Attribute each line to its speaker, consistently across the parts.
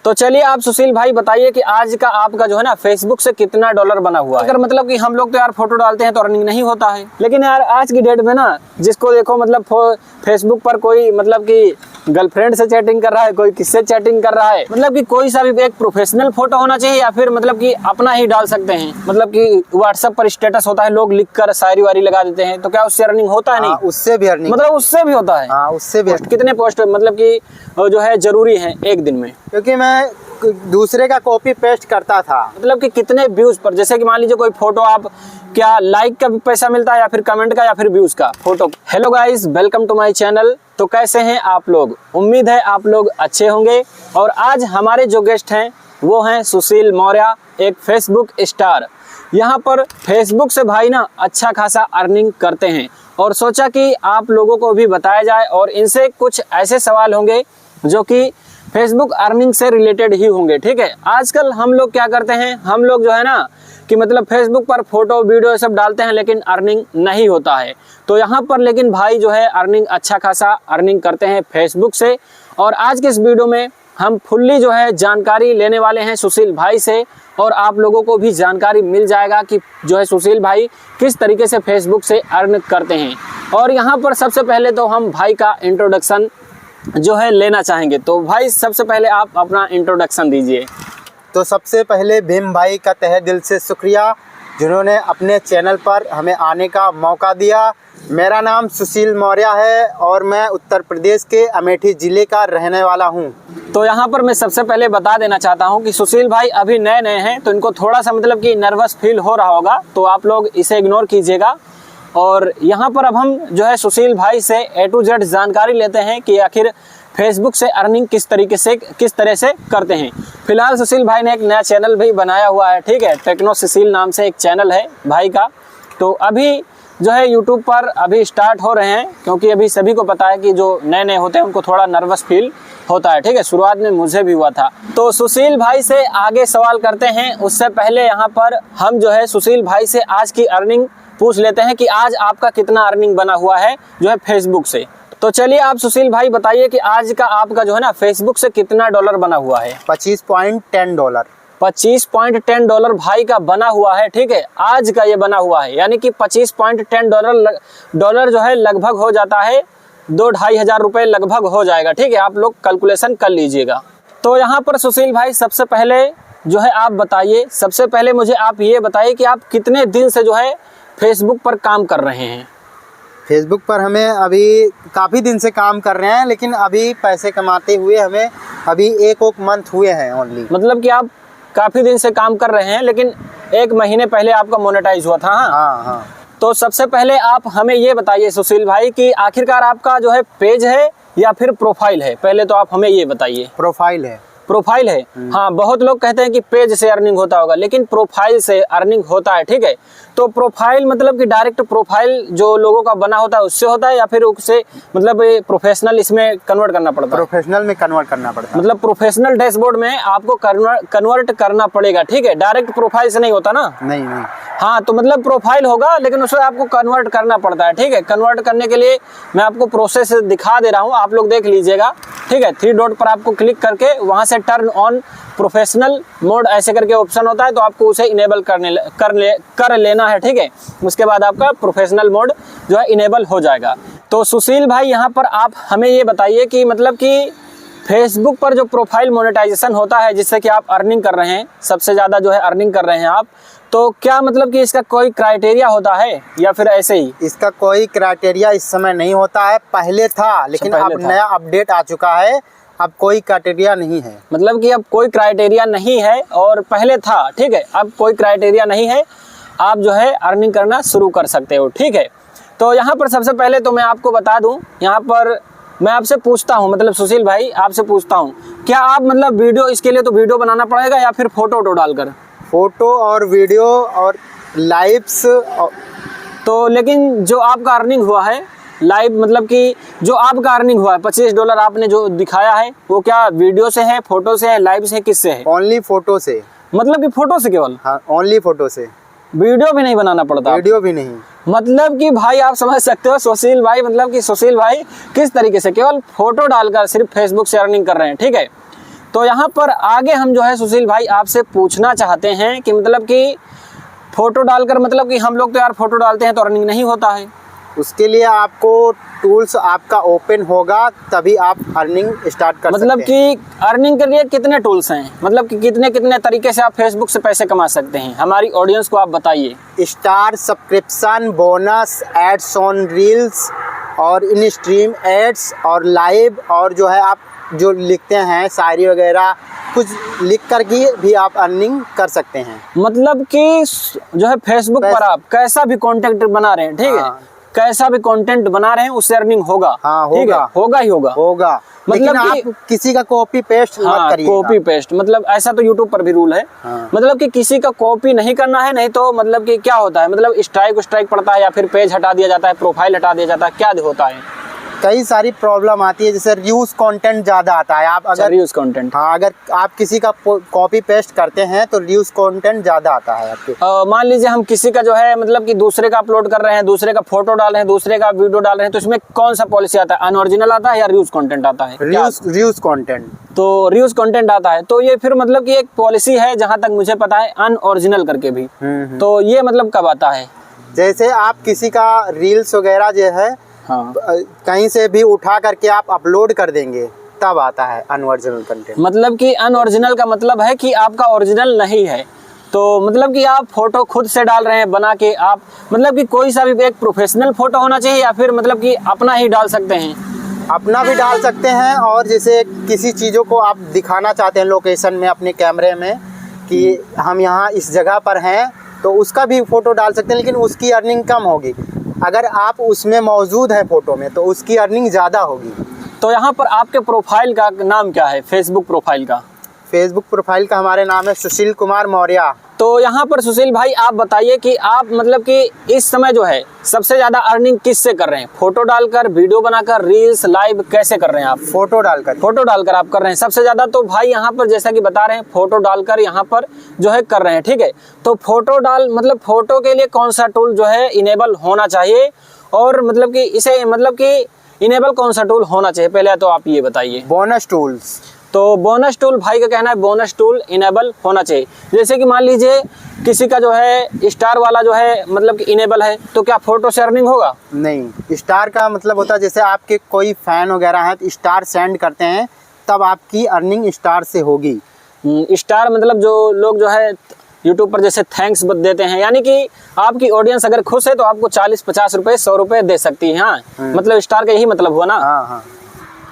Speaker 1: तो चलिए आप सुशील भाई बताइए कि आज का आपका जो है ना फेसबुक से कितना डॉलर बना हुआ है। अगर मतलब कि हम लोग तो यार फोटो डालते हैं तो अर्निंग नहीं होता है, लेकिन यार आज की डेट में ना जिसको देखो मतलब फेसबुक पर कोई मतलब कि गर्लफ्रेंड से चैटिंग कर रहा है, कोई किससे चैटिंग कर रहा है, मतलब कि कोई सा भी एक प्रोफेशनल फोटो होना चाहिए या फिर मतलब कि अपना ही डाल सकते हैं। मतलब कि व्हाट्सएप पर स्टेटस होता है, लोग लिखकर शायरी वारी लगा देते हैं, तो क्या उससे अर्निंग होता है? नहीं,
Speaker 2: उससे भी अर्निंग
Speaker 1: मतलब उससे भी होता है।
Speaker 2: उससे भी
Speaker 1: कितने पोस्ट मतलब कि जो है जरूरी है एक दिन में?
Speaker 2: क्योंकि मैं दूसरे का कॉपी पेस्ट करता था।
Speaker 1: मतलब कि कितने व्यूज पर, जैसे कि मान लीजिए कोई फोटो आप क्या लाइक का भी पैसा मिलता है या फिर कमेंट का या फिर व्यूज का photo. Hello guys, welcome to my channel. तो कैसे हैं आप लोग? उम्मीद है आप लोग अच्छे होंगे। और आज हमारे जो गेस्ट हैं वो हैं सुशील मौर्य, एक फेसबुक स्टार। यहाँ पर फेसबुक से भाई ना अच्छा खासा अर्निंग करते हैं और सोचा कि आप लोगों को भी बताया जाए और इनसे कुछ ऐसे सवाल होंगे जो कि फेसबुक अर्निंग से रिलेटेड ही होंगे। ठीक है, आजकल हम लोग क्या करते हैं, हम लोग जो है ना कि मतलब फेसबुक पर फोटो वीडियो सब डालते हैं लेकिन अर्निंग नहीं होता है। तो यहाँ पर लेकिन भाई जो है अर्निंग अच्छा खासा अर्निंग करते हैं फेसबुक से। और आज के इस वीडियो में हम फुल्ली जो है जानकारी लेने वाले हैं सुशील भाई से और आप लोगों को भी जानकारी मिल जाएगा कि जो है सुशील भाई किस तरीके से फेसबुक से अर्न करते हैं। और यहाँ पर सबसे पहले तो हम भाई का इंट्रोडक्शन जो है लेना चाहेंगे। तो भाई सबसे पहले आप अपना इंट्रोडक्शन दीजिए।
Speaker 2: तो सबसे पहले भीम भाई का तहे दिल से शुक्रिया जिन्होंने अपने चैनल पर हमें आने का मौका दिया। मेरा नाम सुशील मौर्य है और मैं उत्तर प्रदेश के अमेठी ज़िले का रहने वाला हूं।
Speaker 1: तो यहाँ पर मैं सबसे पहले बता देना चाहता हूं कि सुशील भाई अभी नए नए हैं तो इनको थोड़ा सा मतलब कि नर्वस फील हो रहा होगा, तो आप लोग इसे इग्नोर कीजिएगा। और यहाँ पर अब हम जो है सुशील भाई से A to Z जानकारी लेते हैं कि आखिर फेसबुक से अर्निंग किस तरह से करते हैं। फिलहाल सुशील भाई ने एक नया चैनल भी बनाया हुआ है, ठीक है, टेक्नो सुशील नाम से एक चैनल है भाई का। तो अभी जो है यूट्यूब पर अभी स्टार्ट हो रहे हैं, क्योंकि अभी सभी को पता है कि जो नए नए होते हैं उनको थोड़ा नर्वस फील होता है। ठीक है, शुरुआत में मुझे भी हुआ था। तो सुशील भाई से आगे सवाल करते हैं, उससे पहले यहाँ पर हम जो है सुशील भाई से आज की अर्निंग पूछ लेते हैं कि आज आपका कितना अर्निंग बना हुआ है जो है फेसबुक से। तो चलिए आप सुशील भाई बताइए कि आज का आपका जो है ना फेसबुक से कितना डॉलर बना हुआ है?
Speaker 2: 25.10 डॉलर।
Speaker 1: 25.10 डॉलर भाई का बना हुआ है। ठीक है, आज का ये बना हुआ है, यानी कि 25.10 डॉलर जो है लगभग हो जाता है 2-2.5 हज़ार रुपये लगभग हो जाएगा। ठीक है, आप लोग कैलकुलेशन कर लीजिएगा। तो यहाँ पर सुशील भाई सबसे पहले जो है आप बताइए, सबसे पहले मुझे आप ये बताइए कि आप कितने दिन से जो है फेसबुक पर काम कर रहे हैं?
Speaker 2: फेसबुक पर हमें अभी काफ़ी दिन से काम कर रहे हैं, लेकिन अभी पैसे कमाते हुए हमें अभी एक मंथ हुए हैं ओनली।
Speaker 1: मतलब कि आप काफ़ी दिन से काम कर रहे हैं लेकिन 1 महीने पहले आपका मोनेटाइज हुआ था।
Speaker 2: हाँ।
Speaker 1: तो सबसे पहले आप हमें ये बताइए सुशील भाई कि आखिरकार आपका जो है पेज है या फिर प्रोफाइल है? पहले तो आप हमें ये बताइए।
Speaker 2: प्रोफाइल है।
Speaker 1: प्रोफाइल है। हाँ, बहुत लोग कहते हैं कि पेज से अर्निंग होता होगा, लेकिन प्रोफाइल से अर्निंग होता है। ठीक है, तो प्रोफाइल मतलब कि डायरेक्ट प्रोफाइल जो लोगों का बना होता है उससे होता है या फिर उससे मतलब प्रोफेशनल इसमें कन्वर्ट करना पड़ता है?
Speaker 2: प्रोफेशनल में कन्वर्ट करना पड़ता है।
Speaker 1: मतलब प्रोफेशनल डैशबोर्ड में आपको कन्वर्ट करना पड़ेगा। ठीक है, डायरेक्ट प्रोफाइल से नहीं होता ना?
Speaker 2: नहीं।
Speaker 1: हाँ, तो मतलब प्रोफाइल होगा लेकिन उसमें आपको कन्वर्ट करना पड़ता है। ठीक है, कन्वर्ट करने के लिए मैं आपको प्रोसेस दिखा दे रहा हूँ, आप लोग देख लीजिएगा। ठीक है, 3 डॉट पर आपको क्लिक करके वहाँ से टर्न ऑन प्रोफेशनल मोड ऐसे करके ऑप्शन होता है, तो आपको उसे इनेबल कर लेना है। ठीक है, उसके बाद आपका प्रोफेशनल मोड जो है इनेबल हो जाएगा। तो सुशील भाई यहाँ पर आप हमें ये बताइए कि मतलब कि फेसबुक पर जो प्रोफाइल मोनेटाइजेशन होता है जिससे कि आप अर्निंग कर रहे हैं, सबसे ज़्यादा जो है अर्निंग कर रहे हैं आप, तो क्या मतलब कि इसका कोई क्राइटेरिया होता है या फिर ऐसे ही?
Speaker 2: इसका कोई क्राइटेरिया इस समय नहीं होता है, पहले था, लेकिन अब नया अपडेट आ चुका है, अब कोई क्राइटेरिया नहीं है।
Speaker 1: मतलब कि अब कोई क्राइटेरिया नहीं है और पहले था। ठीक है, अब कोई क्राइटेरिया नहीं है, आप जो है अर्निंग करना शुरू कर सकते हो। ठीक है, तो यहाँ पर सबसे पहले तो मैं आपको बता दूँ, यहाँ पर मैं आपसे पूछता हूँ, मतलब सुशील भाई आपसे पूछता हूँ, क्या आप मतलब वीडियो, इसके लिए तो वीडियो बनाना पड़ेगा या फिर फोटो डालकर?
Speaker 2: फोटो और वीडियो और लाइव्स।
Speaker 1: तो लेकिन जो आपका अर्निंग हुआ है लाइव, मतलब कि जो आपका अर्निंग हुआ है 25 डॉलर आपने जो दिखाया है, वो क्या वीडियो से है, फोटो से है, लाइव से है, किससे है?
Speaker 2: ओनली फोटो से।
Speaker 1: मतलब कि फोटो से केवल?
Speaker 2: हाँ, ओनली फोटो से।
Speaker 1: वीडियो भी नहीं बनाना पड़ता?
Speaker 2: वीडियो भी नहीं।
Speaker 1: मतलब कि भाई आप समझ सकते हो सुशील भाई, मतलब कि सुशील भाई किस तरीके से केवल फोटो डालकर सिर्फ फेसबुक से अर्निंग कर रहे हैं। ठीक है, तो यहाँ पर आगे हम जो है सुशील भाई आपसे पूछना चाहते हैं कि मतलब कि फ़ोटो डालकर मतलब कि हम लोग तो यार फ़ोटो डालते हैं तो अर्निंग नहीं होता है।
Speaker 2: उसके लिए आपको टूल्स आपका ओपन होगा तभी आप अर्निंग स्टार्ट कर
Speaker 1: मतलब
Speaker 2: सकते हैं।
Speaker 1: कि अर्निंग के लिए कितने टूल्स हैं, मतलब कि कितने कितने तरीके से आप फेसबुक से पैसे कमा सकते हैं, हमारी ऑडियंस को आप बताइए।
Speaker 2: Star, subscription, bonus, ads on reels और इन स्ट्रीम एड्स और लाइव, और जो है आप जो लिखते हैं शायरी वगैरह कुछ लिख कर के भी आप अर्निंग कर सकते हैं।
Speaker 1: मतलब कि जो है फेसबुक पर आप कैसा भी कंटेंट बना रहे हैं, ठीक है,
Speaker 2: हाँ।
Speaker 1: कैसा भी कंटेंट बना रहे हैं उससे अर्निंग होगा।
Speaker 2: हाँ,
Speaker 1: ठीक है,
Speaker 2: होगा।
Speaker 1: होगा ही होगा।
Speaker 2: लेकिन
Speaker 1: मतलब कि
Speaker 2: आप किसी का कॉपी पेस्ट मत करिएगा।
Speaker 1: कॉपी पेस्ट मतलब ऐसा तो यूट्यूब पर भी रूल है।
Speaker 2: हाँ।
Speaker 1: मतलब कि किसी का कॉपी नहीं करना है, नहीं तो मतलब कि क्या होता है, मतलब स्ट्राइक पड़ता है या फिर पेज हटा दिया जाता है, प्रोफाइल हटा दिया जाता है, क्या होता है।
Speaker 2: कई सारी प्रॉब्लम आती है, जैसे रिव्यूज कंटेंट ज्यादा आता है। आप अगर
Speaker 1: रिव्यूज कंटेंट,
Speaker 2: हाँ, अगर आप किसी का कॉपी पेस्ट करते हैं तो रिव्यूज कंटेंट ज्यादा आता है आपके।
Speaker 1: मान लीजिए हम किसी का जो है मतलब कि दूसरे का अपलोड कर रहे हैं, दूसरे का फोटो डाल रहे हैं, दूसरे का वीडियो डाल रहे हैं, तो इसमें कौन सा पॉलिसी आता है, अनओरिजिनल आता है या रिव्यूज कंटेंट आता है?
Speaker 2: Reviews content.
Speaker 1: तो रिव्यूज कंटेंट आता है, तो ये फिर मतलब कि एक पॉलिसी है जहां तक मुझे पता है अनओरिजिनल करके भी। तो ये मतलब कब आता है?
Speaker 2: जैसे आप किसी का रील्स वगैरह जो है
Speaker 1: हाँ।
Speaker 2: कहीं से भी उठा करके आप अपलोड कर देंगे तब आता है अनओरिजिनल कंटेंट।
Speaker 1: मतलब कि अनओरिजिनल का मतलब है कि आपका ओरिजिनल नहीं है, तो मतलब कि आप फोटो खुद से डाल रहे हैं बना के, आप मतलब कि कोई सा भी एक प्रोफेशनल फोटो होना चाहिए या फिर मतलब कि अपना ही डाल सकते हैं?
Speaker 2: अपना भी डाल सकते हैं, और जैसे किसी चीज़ों को आप दिखाना चाहते हैं लोकेशन में अपने कैमरे में कि हम यहाँ इस जगह पर हैं, तो उसका भी फ़ोटो डाल सकते हैं, लेकिन उसकी अर्निंग कम होगी। अगर आप उसमें मौजूद हैं फ़ोटो में तो उसकी अर्निंग ज़्यादा होगी।
Speaker 1: तो यहाँ पर आपके प्रोफाइल का नाम क्या है, फेसबुक प्रोफाइल का?
Speaker 2: फेसबुक प्रोफाइल का हमारे नाम है सुशील कुमार मौर्य।
Speaker 1: तो यहाँ पर सुशील भाई आप बताइए कि आप मतलब कि इस समय जो है सबसे ज़्यादा अर्निंग किससे कर रहे हैं? फोटो डालकर, वीडियो बनाकर, रील्स, लाइव, कैसे कर रहे हैं आप?
Speaker 2: फोटो डालकर
Speaker 1: आप कर रहे हैं सबसे ज़्यादा। तो भाई यहाँ पर जैसा कि बता रहे हैं फोटो डालकर यहाँ पर जो है कर रहे हैं, ठीक है। तो फोटो मतलब फोटो के लिए कौन सा टूल जो है इनेबल होना चाहिए, और मतलब कि इसे मतलब कि इनेबल कौन सा टूल होना चाहिए, पहले तो आप ये बताइए।
Speaker 2: Bonus tools.
Speaker 1: तो बोनस टूल भाई का कहना है बोनस टूल इनेबल होना चाहिए। जैसे कि मान लीजिए किसी का जो है स्टार वाला जो है मतलब कि इनेबल है, तो क्या फोटो से अर्निंग होगा?
Speaker 2: नहीं, स्टार का मतलब होता है जैसे आपके कोई फैन वगैरह हैं तो स्टार सेंड करते हैं तब आपकी अर्निंग स्टार से होगी।
Speaker 1: स्टार मतलब जो लोग जो है यूट्यूब पर जैसे थैंक्स देते हैं, यानी कि आपकी ऑडियंस अगर खुश है तो आपको 40-50 रुपए 100 रुपए दे सकती है। हाँ, मतलब स्टार का यही मतलब हुआ ना।
Speaker 2: हाँ।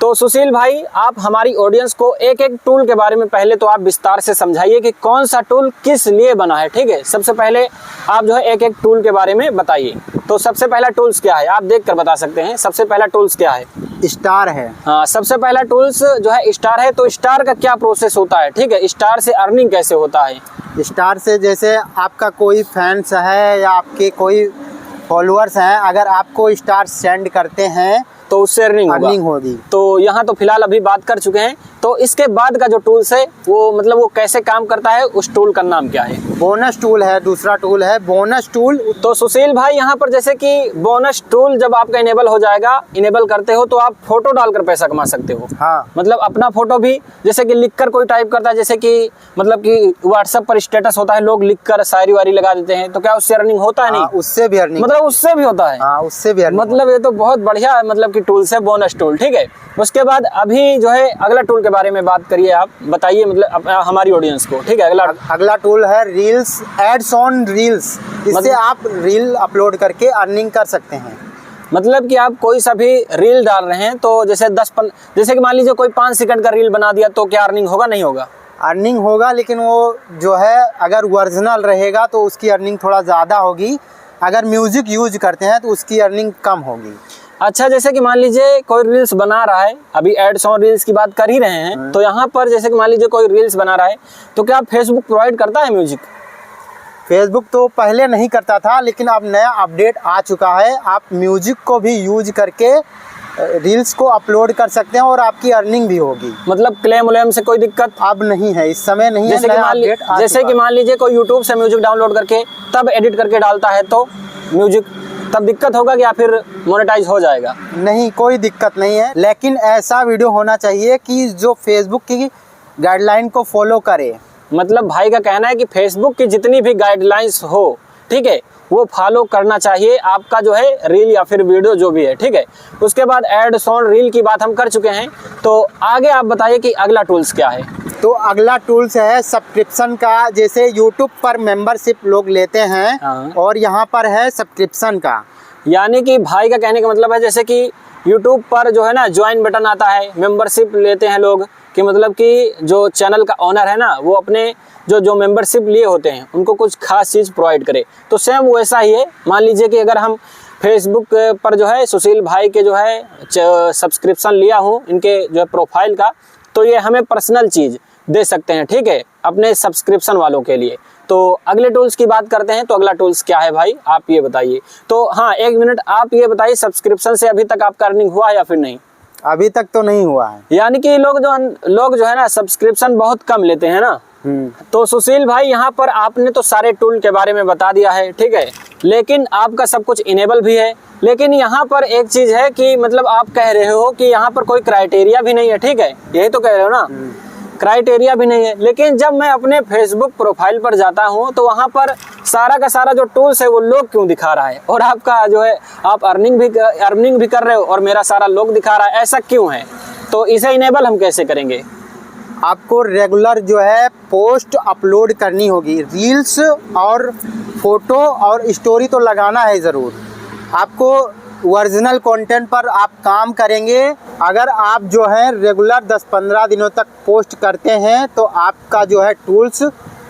Speaker 1: तो सुशील भाई आप हमारी ऑडियंस को एक एक टूल के बारे में पहले तो आप विस्तार से समझाइए कि कौन सा टूल किस लिए बना है, ठीक है। सबसे पहले आप जो है एक एक टूल के बारे में बताइए। तो सबसे पहला टूल्स क्या है, आप देख कर बता सकते हैं। सबसे पहला टूल्स क्या है?
Speaker 2: स्टार है।
Speaker 1: हाँ, सबसे पहला टूल्स जो है स्टार है। तो स्टार का क्या प्रोसेस होता है, ठीक है, स्टार से अर्निंग कैसे होता है?
Speaker 2: स्टार से जैसे आपका कोई फैंस है या आपके कोई फॉलोअर्स हैं, अगर आपको स्टार सेंड करते हैं
Speaker 1: तो उससे अर्निंग
Speaker 2: होगी।
Speaker 1: तो यहाँ तो फिलहाल अभी बात कर चुके हैं। तो इसके बाद का जो टूल्स है वो मतलब वो कैसे काम करता है, उस टूल का नाम क्या है?
Speaker 2: बोनस टूल है, दूसरा टूल है बोनस टूल।
Speaker 1: तो सुशील भाई यहाँ पर जैसे कि बोनस टूल जब आपका इनेबल हो जाएगा, इनेबल करते हो तो आप फोटो डालकर पैसा कमा सकते हो।
Speaker 2: हाँ,
Speaker 1: मतलब अपना फोटो भी जैसे कि लिखकर कोई टाइप करता है, जैसे कि मतलब कि व्हाट्सएप पर स्टेटस होता है, लोग लिखकर शायरी वारी लगा देते हैं, तो क्या उससे अर्निंग होता है? नहीं,
Speaker 2: उससे भी अर्निंग,
Speaker 1: मतलब उससे भी होता है।
Speaker 2: हाँ, उससे भी अर्निंग।
Speaker 1: मतलब ये तो बहुत बढ़िया मतलब कि टूल्स है बोनस टूल, ठीक है। उसके बाद अभी जो है अगला टूल के बारे में बात करिए, आप बताइए मतलब हमारी ऑडियंस को, ठीक है।
Speaker 2: अगला टूल है रील्स, एड्स ऑन रील्स। इससे आप रील अपलोड करके अर्निंग कर सकते हैं।
Speaker 1: मतलब कि आप कोई सा भी रील डाल रहे हैं तो जैसे जैसे कि मान लीजिए कोई 5 सेकंड का रील बना दिया, तो क्या अर्निंग होगा? नहीं होगा?
Speaker 2: अर्निंग होगा, लेकिन वो जो है अगर ओरिजिनल रहेगा तो उसकी अर्निंग थोड़ा ज़्यादा होगी। अगर म्यूजिक यूज करते हैं तो उसकी अर्निंग कम होगी।
Speaker 1: अच्छा, जैसे कि मान लीजिए कोई रील्स बना रहा है, अभी एड्स ऑन रील्स की बात कर ही रहे हैं, तो यहाँ पर जैसे कि मान लीजिए कोई रील्स बना रहा है, तो क्या फेसबुक प्रोवाइड करता है म्यूजिक?
Speaker 2: फेसबुक तो पहले नहीं करता था, लेकिन अब नया अपडेट आ चुका है। आप म्यूजिक को भी यूज करके रील्स को अपलोड कर सकते हैं और आपकी अर्निंग भी होगी।
Speaker 1: मतलब क्लेम उलेम से कोई दिक्कत
Speaker 2: अब नहीं है, इस समय नहीं है।
Speaker 1: जैसे कि मान लीजिए कोई यूट्यूब से म्यूजिक डाउनलोड करके तब एडिट करके डालता है, तो म्यूजिक तब दिक्कत होगा या फिर मोनेटाइज हो जाएगा?
Speaker 2: नहीं, कोई दिक्कत नहीं है, लेकिन ऐसा वीडियो होना चाहिए कि जो फेसबुक की गाइडलाइन को फॉलो करे।
Speaker 1: मतलब भाई का कहना है कि फेसबुक की जितनी भी गाइडलाइंस हो, ठीक है, वो फॉलो करना चाहिए आपका जो है रील या फिर वीडियो जो भी है, ठीक है। उसके बाद एड्स ऑन रील की बात हम कर चुके हैं, तो आगे आप बताइए कि अगला टूल्स क्या है।
Speaker 2: तो अगला टूल्स है सब्सक्रिप्शन का। जैसे यूट्यूब पर मेंबरशिप लोग लेते हैं और यहाँ पर है सब्सक्रिप्शन का।
Speaker 1: यानी कि भाई का कहने का मतलब है जैसे कि यूट्यूब पर जो है ना ज्वाइन बटन आता है, मेंबरशिप लेते हैं लोग, कि मतलब कि जो चैनल का ओनर है ना वो अपने जो मेंबरशिप लिए होते हैं उनको कुछ खास चीज़ प्रोवाइड करे। तो सेम वैसा ही है। मान लीजिए कि अगर हम फेसबुक पर जो है सुशील भाई के जो है सब्सक्रिप्शन लिया हूँ इनके जो है प्रोफाइल का, तो ये हमें पर्सनल चीज़ दे सकते हैं, ठीक है, अपने सब्सक्रिप्शन वालों के लिए। तो अगले टूल्स की बात करते हैं। तो अगला टूल्स क्या है भाई, आप ये बताइए। तो हाँ, एक मिनट, आप ये बताइए सब्सक्रिप्शन से अभी तक आपका अर्निंग हुआ है या फिर नहीं?
Speaker 2: अभी तक तो नहीं हुआ है।
Speaker 1: यानी कि लोग जो है ना सब्सक्रिप्शन बहुत कम लेते हैं ना। तो सुशील भाई यहाँ पर आपने तो सारे टूल के बारे में बता दिया है, ठीक है, लेकिन आपका सब कुछ इनेबल भी है। लेकिन यहाँ पर एक चीज़ है कि मतलब आप कह रहे हो कि यहाँ पर कोई क्राइटेरिया भी नहीं है, ठीक है, यही तो कह रहे हो ना, क्राइटेरिया भी नहीं है। लेकिन जब मैं अपने फेसबुक प्रोफाइल पर जाता हूँ तो वहाँ पर सारा का सारा जो टूल्स है वो लोग क्यों दिखा रहा है, और आपका जो है आप अर्निंग भी कर रहे हो और मेरा सारा लोग दिखा रहा है, ऐसा क्यों है? तो इसे इनेबल हम कैसे करेंगे?
Speaker 2: आपको रेगुलर जो है पोस्ट अपलोड करनी होगी। रील्स और फोटो और स्टोरी तो लगाना है ज़रूर। आपको ओरिजिनल कंटेंट पर आप काम करेंगे। अगर आप जो है रेगुलर 10-15 दिनों तक पोस्ट करते हैं तो आपका जो है टूल्स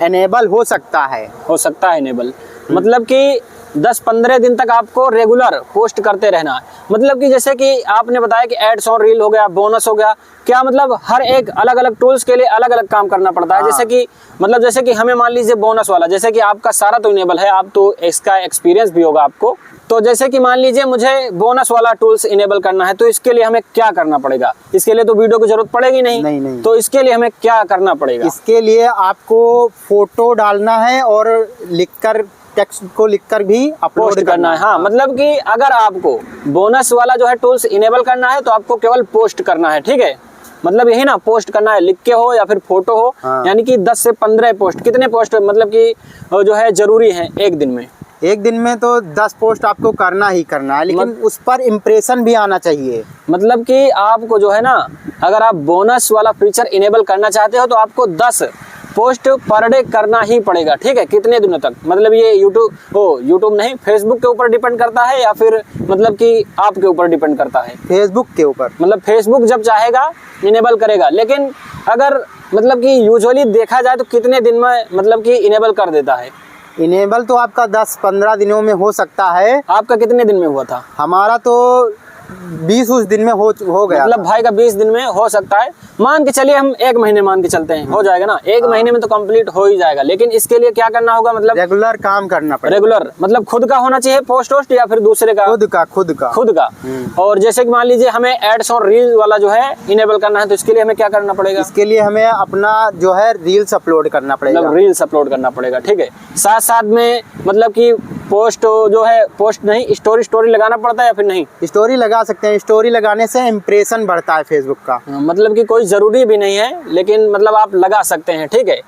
Speaker 2: एनेबल हो सकता है
Speaker 1: इनेबल। मतलब कि 10-15 दिन तक आपको रेगुलर पोस्ट करते रहना है। मतलब कि जैसे कि आपने बताया कि एड्स ऑन रील हो गया, बोनस हो गया, क्या मतलब हर एक अलग अलग टूल्स के लिए अलग अलग काम करना पड़ता है? जैसे कि हमें मान लीजिए बोनस वाला, जैसे कि आपका सारा तो इनेबल है, आप तो इसका एक्सपीरियंस भी होगा आपको। तो जैसे कि मान लीजिए मुझे बोनस वाला टूल्स इनेबल करना है, तो इसके लिए हमें क्या करना पड़ेगा? इसके लिए तो वीडियो की जरूरत पड़ेगी नहीं। तो इसके लिए हमें क्या करना पड़ेगा?
Speaker 2: इसके लिए आपको फोटो डालना है और लिखकर टेक्स्ट को लिखकर भी अपलोड करना है।
Speaker 1: हाँ, मतलब कि अगर आपको बोनस वाला जो है टूल्स इनेबल करना है तो आपको केवल पोस्ट करना है, ठीक है, मतलब यही ना, पोस्ट करना है, लिख के हो या फिर फोटो हो। हाँ। यानी कि 10 से 15 पोस्ट, कितने पोस्ट मतलब कि जो है जरूरी है एक दिन में?
Speaker 2: एक दिन में तो 10 पोस्ट आपको करना ही करना है, लेकिन उस पर इम्प्रेशन भी आना चाहिए।
Speaker 1: मतलब कि आपको जो है ना, अगर आप बोनस वाला फीचर इनेबल करना चाहते हो तो आपको 10 पोस्ट पर डे करना ही पड़ेगा, ठीक है। कितने दिनों तक? मतलब ये यूट्यूब नहीं, फेसबुक के ऊपर डिपेंड करता है या फिर मतलब कि आपके ऊपर डिपेंड करता है?
Speaker 2: फेसबुक के ऊपर। मतलब
Speaker 1: फेसबुक जब चाहेगा इनेबल करेगा। लेकिन अगर मतलब कि यूजुअली देखा जाए तो कितने दिन में मतलब कि इनेबल कर देता है?
Speaker 2: इनेबल तो आपका 10-15 दिनों में हो सकता है।
Speaker 1: आपका कितने दिन में हुआ था?
Speaker 2: हमारा तो 20 उस दिन में हो गया।
Speaker 1: मतलब भाई का 20 दिन में हो सकता है। मान के चलिए हम 1 महीने मान के चलते हैं, हो जाएगा ना? 1 महीने में तो कंप्लीट हो ही जाएगा। लेकिन इसके लिए क्या करना होगा? मतलब
Speaker 2: रेगुलर काम करना पड़ेगा।
Speaker 1: रेगुलर मतलब खुद का होना चाहिए पोस्ट या फिर दूसरे का? खुद का। और जैसे कि मान लीजिए हमें एड्स और रील वाला जो है इनेबल करना है, तो इसके लिए हमें क्या करना पड़ेगा?
Speaker 2: इसके लिए हमें अपना जो है रील्स अपलोड करना पड़ेगा।
Speaker 1: मतलब रील्स अपलोड करना पड़ेगा, ठीक है। साथ साथ में मतलब कि पोस्ट जो है, पोस्ट नहीं, स्टोरी लगाना पड़ता है या फिर नहीं?
Speaker 2: स्टोरी लगा सकते हैं। स्टोरी लगाने से इम्प्रेशन बढ़ता है फेसबुक का।
Speaker 1: मतलब कि कोई ज़रूरी भी नहीं है, लेकिन मतलब आप लगा सकते हैं, ठीक है।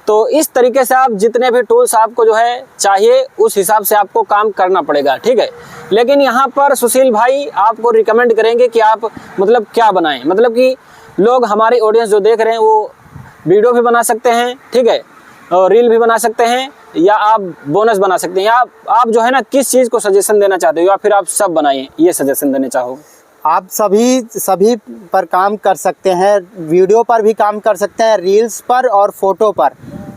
Speaker 1: तो इस तरीके से आप जितने भी टूल्स आपको जो है चाहिए उस हिसाब से आपको काम करना पड़ेगा, ठीक है। लेकिन यहाँ पर सुशील भाई आपको रिकमेंड करेंगे कि आप मतलब क्या बनाएं। मतलब कि लोग, हमारी ऑडियंस जो देख रहे हैं, वो वीडियो भी बना सकते हैं, ठीक है, और रील भी बना सकते हैं, या आप बोनस बना सकते हैं, या आप जो है ना किस चीज़ को सजेशन देना चाहते हो, या फिर आप सब बनाइए, ये सजेशन देने चाहोगे?
Speaker 2: आप सभी पर काम कर सकते हैं। वीडियो पर भी काम कर सकते हैं, रील्स पर और फोटो पर।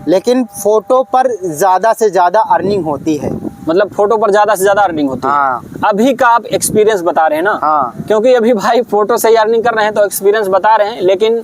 Speaker 2: लेकिन फोटो पर ज़्यादा से ज़्यादा अर्निंग होती है।
Speaker 1: मतलब फोटो पर ज़्यादा से ज़्यादा अर्निंग होती है। अभी का आप एक्सपीरियंस बता रहे हैं ना? हाँ। क्योंकि अभी भाई फोटो से ही अर्निंग कर रहे हैं तो एक्सपीरियंस बता रहे हैं। लेकिन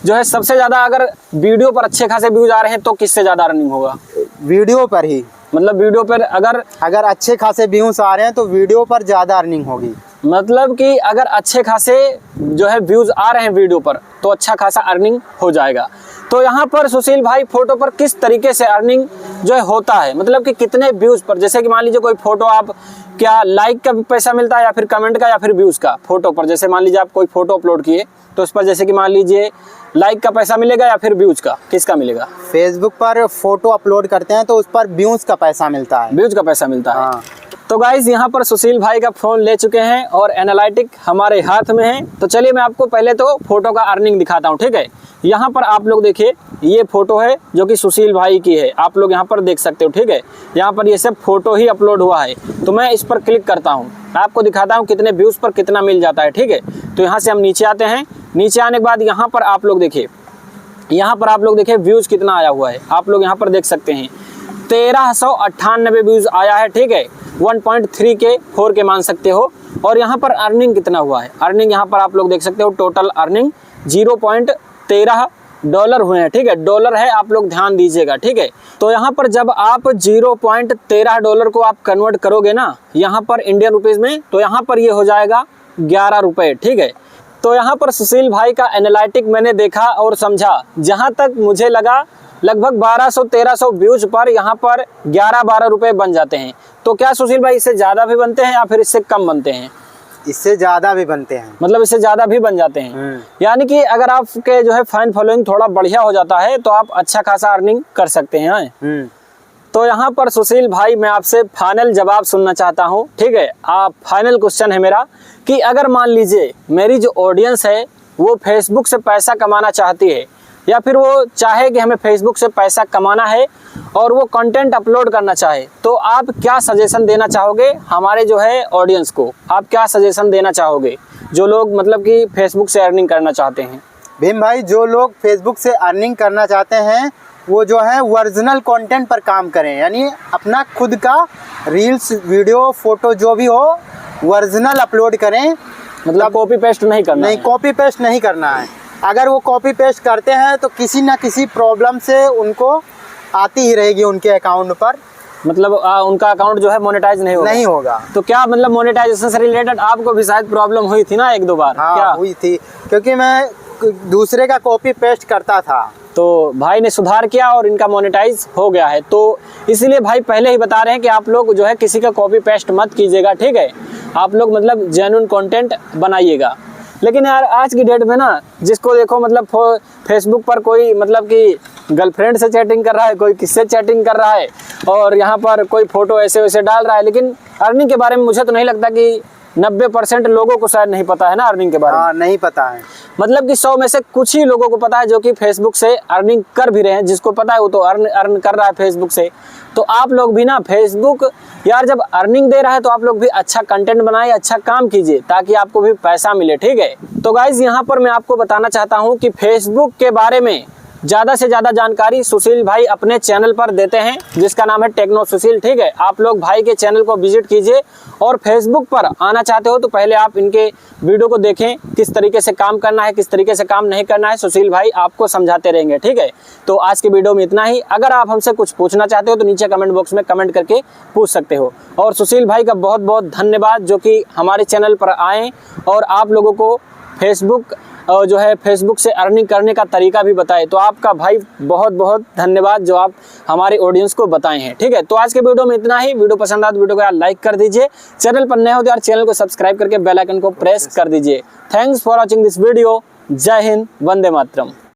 Speaker 1: जो है सबसे ज़्यादा अगर वीडियो पर अच्छे खासे व्यूज आ रहे हैं तो किससे ज़्यादा अर्निंग होगा?
Speaker 2: वीडियो पर ही। मतलब
Speaker 1: वीडियो पर
Speaker 2: अगर अच्छे खासे व्यूज आ रहे हैं तो वीडियो पर ज़्यादा अर्निंग होगी।
Speaker 1: मतलब कि अगर अच्छे खासे जो है व्यूज आ रहे हैं वीडियो पर तो अच्छा खासा अर्निंग हो जाएगा। तो यहाँ पर सुशील भाई फोटो पर किस तरीके से अर्निंग जो है होता है? मतलब कि कितने व्यूज पर? जैसे कि मान लीजिए कोई फोटो, आप क्या लाइक का भी पैसा मिलता है या फिर कमेंट का या फिर व्यूज का? फोटो पर जैसे मान लीजिए आप कोई फोटो अपलोड किए तो उस पर जैसे कि मान लीजिए लाइक का पैसा मिलेगा या फिर व्यूज का, किसका मिलेगा?
Speaker 2: फेसबुक पर फोटो अपलोड करते हैं तो उस पर व्यूज का पैसा मिलता है।
Speaker 1: व्यूज का पैसा मिलता है।
Speaker 2: हाँ।
Speaker 1: तो गाइज यहाँ पर सुशील भाई का फोन ले चुके हैं और एनालिटिक हमारे हाथ में है। तो चलिए मैं आपको पहले तो फोटो का अर्निंग दिखाता हूँ, ठीक है। यहाँ पर आप लोग देखिए, ये फोटो है जो कि सुशील भाई की है, आप लोग यहाँ पर देख सकते हो, ठीक है। यहाँ पर ये सब फोटो ही अपलोड हुआ है। तो मैं इस पर क्लिक करता हूँ, आपको दिखाता हूँ कितने व्यूज पर कितना मिल जाता है, ठीक है। तो यहाँ से हम नीचे आते हैं। नीचे आने के बाद यहाँ पर आप लोग देखिए, व्यूज कितना आया हुआ है, आप लोग यहाँ पर देख सकते हैं 1398 व्यूज आया है, ठीक है। 1.3 के 4 के मान सकते हो। और यहाँ पर अर्निंग कितना हुआ है, अर्निंग यहाँ पर आप लोग देख सकते हो, टोटल अर्निंग $0.13 हुए हैं, ठीक है। डॉलर है, आप लोग ध्यान दीजिएगा, ठीक है। तो यहाँ पर जब आप $0.13 को आप कन्वर्ट करोगे ना यहाँ पर इंडियन रुपीज में, तो यहाँ पर ये हो जाएगा 11 रुपये, ठीक है। तो यहाँ पर सुशील भाई का एनालिटिक मैंने देखा और समझा, जहाँ तक मुझे लगा लगभग 1200-1300 व्यूज पर यहाँ पर 11-12 रुपए बन जाते हैं। तो क्या सुशील भाई इससे ज़्यादा भी बनते हैं या फिर इससे कम बनते हैं?
Speaker 2: इससे ज़्यादा भी बनते हैं,
Speaker 1: मतलब इससे ज़्यादा भी बन जाते हैं। यानी कि अगर आपके जो है फैन फॉलोइंग थोड़ा बढ़िया हो जाता है तो आप अच्छा खासा अर्निंग कर सकते हैं। तो यहाँ पर सुशील भाई मैं आपसे फाइनल जवाब सुनना चाहता हूँ, ठीक है। आप फाइनल क्वेश्चन है मेरा कि अगर मान लीजिए मेरी जो ऑडियंस है वो फेसबुक से पैसा कमाना चाहती है, या फिर वो चाहे कि हमें फेसबुक से पैसा कमाना है और वो कंटेंट अपलोड करना चाहे, तो आप क्या सजेशन देना चाहोगे हमारे जो है ऑडियंस को? आप क्या सजेशन देना चाहोगे जो लोग मतलब कि फेसबुक से अर्निंग करना चाहते हैं?
Speaker 2: भीम भाई, जो लोग फेसबुक से अर्निंग करना चाहते हैं वो जो है ओरिजिनल कंटेंट पर काम करें, यानी अपना खुद का रील्स, वीडियो, फोटो जो भी हो ओरिजिनल अपलोड करें।
Speaker 1: मतलब कॉपी पेस्ट नहीं करना?
Speaker 2: नहीं, कॉपी पेस्ट नहीं करना है। अगर वो कॉपी पेस्ट करते हैं तो किसी ना किसी प्रॉब्लम से उनको आती ही रहेगी उनके अकाउंट पर।
Speaker 1: मतलब उनका अकाउंट जो है मोनेटाइज नहीं होगा। तो क्या मतलब मोनेटाइजेशन से रिलेटेड आपको भी शायद प्रॉब्लम हुई थी ना 1-2 बार?
Speaker 2: हाँ,
Speaker 1: क्या
Speaker 2: हुई थी, क्योंकि मैं दूसरे का कॉपी पेस्ट करता था।
Speaker 1: तो भाई ने सुधार किया और इनका मोनेटाइज हो गया है। तो इसीलिए भाई पहले ही बता रहे हैं कि आप लोग जो है किसी का कॉपी पेस्ट मत कीजिएगा, ठीक है। आप लोग मतलब जेन्युइन कंटेंट बनाइएगा। लेकिन यार आज की डेट में ना जिसको देखो मतलब फेसबुक पर कोई मतलब कि गर्लफ्रेंड से चैटिंग कर रहा है, कोई किससे चैटिंग कर रहा है, और यहाँ पर कोई फोटो ऐसे वैसे डाल रहा है। लेकिन अर्निंग के बारे में मुझे तो नहीं लगता कि 90% लोगों को शायद नहीं पता है ना अर्निंग के बारे में।
Speaker 2: हाँ, नहीं पता है।
Speaker 1: मतलब कि 100 में से कुछ ही लोगों को पता है जो कि फेसबुक से अर्निंग कर भी रहे हैं। जिसको पता है वो तो अर्न कर रहा है फेसबुक से। तो आप लोग भी ना फेसबुक यार जब अर्निंग दे रहा है तो आप लोग भी अच्छा कंटेंट बनाइए, अच्छा काम कीजिए ताकि आपको भी पैसा मिले, ठीक है। तो गाइज यहाँ पर मैं आपको बताना चाहता हूँ कि फेसबुक के बारे में ज़्यादा से ज़्यादा जानकारी सुशील भाई अपने चैनल पर देते हैं जिसका नाम है टेक्नो सुशील, ठीक है। आप लोग भाई के चैनल को विजिट कीजिए और फेसबुक पर आना चाहते हो तो पहले आप इनके वीडियो को देखें, किस तरीके से काम करना है, किस तरीके से काम नहीं करना है, सुशील भाई आपको समझाते रहेंगे, ठीक है। तो आज के वीडियो में इतना ही। अगर आप हमसे कुछ पूछना चाहते हो तो नीचे कमेंट बॉक्स में कमेंट करके पूछ सकते हो। और सुशील भाई का बहुत बहुत धन्यवाद जो कि हमारे चैनल पर आए और आप लोगों को फेसबुक जो है फेसबुक से अर्निंग करने का तरीका भी बताए। तो आपका भाई बहुत बहुत धन्यवाद जो आप हमारे ऑडियंस को बताए हैं, ठीक है। तो आज के वीडियो में इतना ही। वीडियो पसंद आया तो वीडियो को यार लाइक कर दीजिए, चैनल पर नए हो तो यार चैनल को सब्सक्राइब करके बेल आइकन को प्रेस कर दीजिए। Thanks for watching this video. जय हिंद, वंदे मातरम।